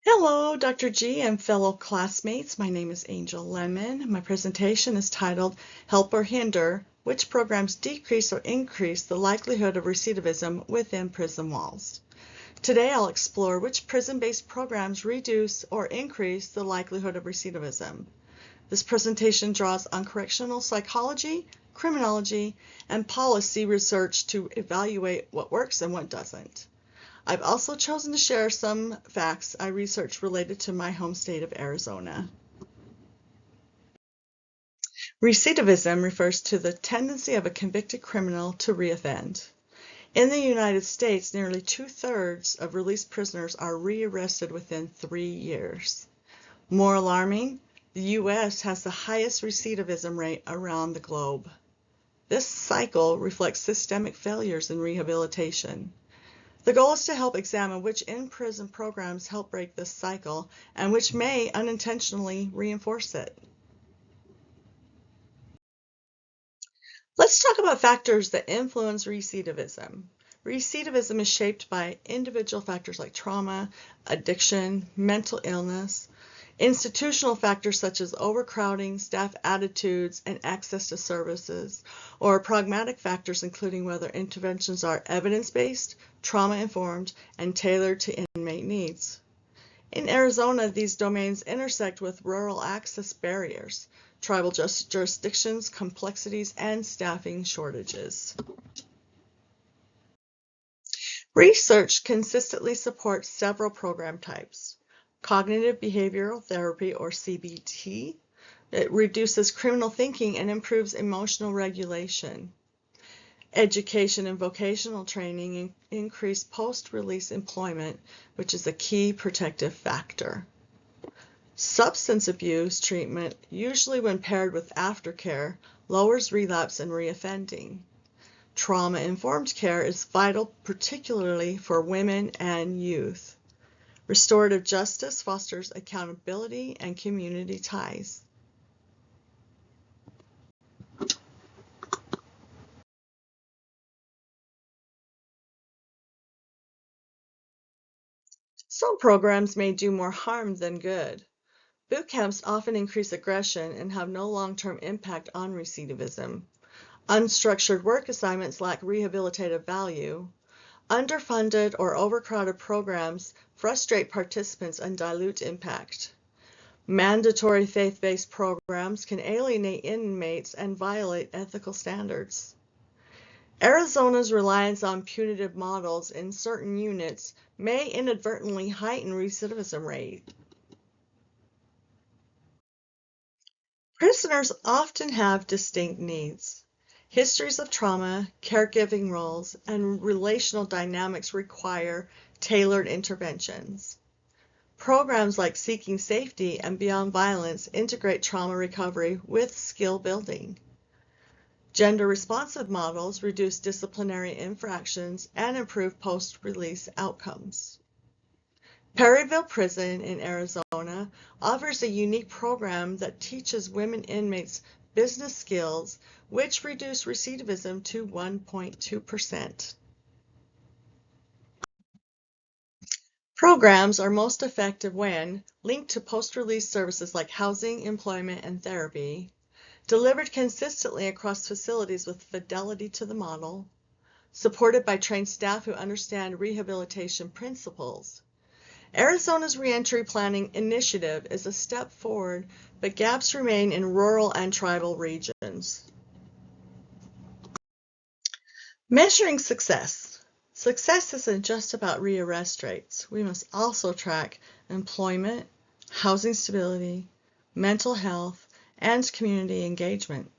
Hello, Dr. G and fellow classmates. My name is Angel Lemon. My presentation is titled Help or Hinder, Which Programs Decrease or Increase the Likelihood of Recidivism Within Prison Walls. Today I'll explore which prison-based programs reduce or increase the likelihood of recidivism. This presentation draws on correctional psychology, criminology, and policy research to evaluate what works and what doesn't. I've also chosen to share some facts I researched related to my home state of Arizona. Recidivism refers to the tendency of a convicted criminal to reoffend. In the United States, nearly 2/3 of released prisoners are rearrested within 3 years. More alarming, the U.S. has the highest recidivism rate around the globe. This cycle reflects systemic failures in rehabilitation. The goal is to help examine which in-prison programs help break this cycle and which may unintentionally reinforce it. Let's talk about factors that influence recidivism. Recidivism is shaped by individual factors like trauma, addiction, mental illness, institutional factors such as overcrowding, staff attitudes, and access to services, or pragmatic factors including whether interventions are evidence-based, trauma-informed, and tailored to inmate needs. In Arizona, these domains intersect with rural access barriers, tribal jurisdictions, complexities, and staffing shortages. Research consistently supports several program types. Cognitive behavioral therapy, or CBT, it reduces criminal thinking and improves emotional regulation. Education and vocational training increase post-release employment, which is a key protective factor. Substance abuse treatment, usually when paired with aftercare, lowers relapse and reoffending. Trauma-informed care is vital, particularly for women and youth. Restorative justice fosters accountability and community ties. Some programs may do more harm than good. Boot camps often increase aggression and have no long-term impact on recidivism. Unstructured work assignments lack rehabilitative value. Underfunded or overcrowded programs frustrate participants and dilute impact. Mandatory faith-based programs can alienate inmates and violate ethical standards. Arizona's reliance on punitive models in certain units may inadvertently heighten recidivism rate. Prisoners often have distinct needs. Histories of trauma, caregiving roles, and relational dynamics require tailored interventions. Programs like Seeking Safety and Beyond Violence integrate trauma recovery with skill building. Gender-responsive models reduce disciplinary infractions and improve post-release outcomes. Perryville Prison in Arizona offers a unique program that teaches women inmates business skills, which reduce recidivism to 1.2%. Programs are most effective when linked to post-release services like housing, employment, and therapy, delivered consistently across facilities with fidelity to the model, supported by trained staff who understand rehabilitation principles. Arizona's Reentry Planning Initiative is a step forward, but gaps remain in rural and tribal regions. Measuring success. Success isn't just about rearrest rates. We must also track employment, housing stability, mental health, and community engagement.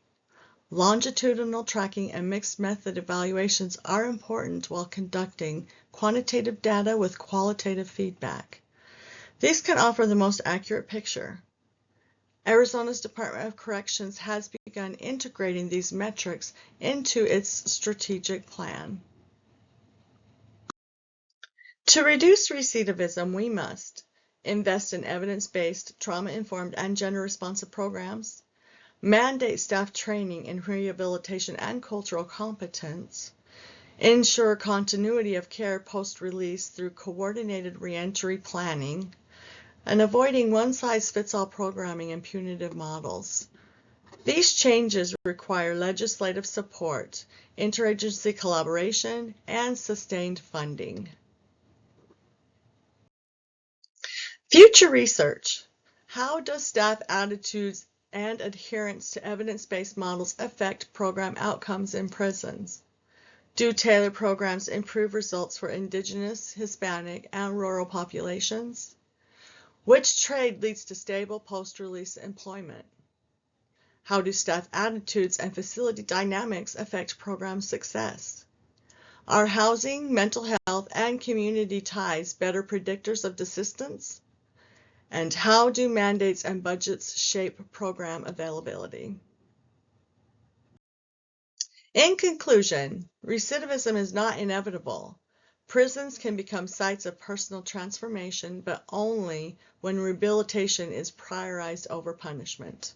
Longitudinal tracking and mixed method evaluations are important while conducting quantitative data with qualitative feedback. These can offer the most accurate picture. Arizona's Department of Corrections has begun integrating these metrics into its strategic plan. To reduce recidivism, we must invest in evidence-based, trauma-informed, and gender-responsive programs, mandate staff training in rehabilitation and cultural competence, ensure continuity of care post-release through coordinated reentry planning, and avoiding one-size-fits-all programming and punitive models. These changes require legislative support, interagency collaboration, and sustained funding. Future research. How does staff attitudes and adherence to evidence-based models affect program outcomes in prisons? Do tailored programs improve results for Indigenous, Hispanic, and rural populations? Which trade leads to stable post-release employment? How do staff attitudes and facility dynamics affect program success? Are housing, mental health, and community ties better predictors of desistance? And how do mandates and budgets shape program availability? In conclusion, recidivism is not inevitable. Prisons can become sites of personal transformation, but only when rehabilitation is prioritized over punishment.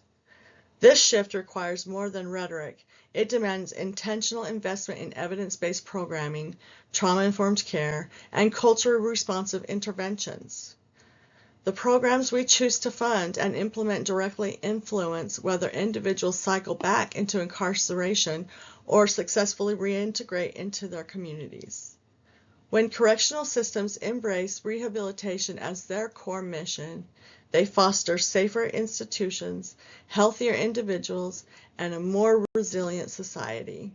This shift requires more than rhetoric. It demands intentional investment in evidence-based programming, trauma-informed care, and culturally responsive interventions. The programs we choose to fund and implement directly influence whether individuals cycle back into incarceration or successfully reintegrate into their communities. When correctional systems embrace rehabilitation as their core mission, they foster safer institutions, healthier individuals, and a more resilient society.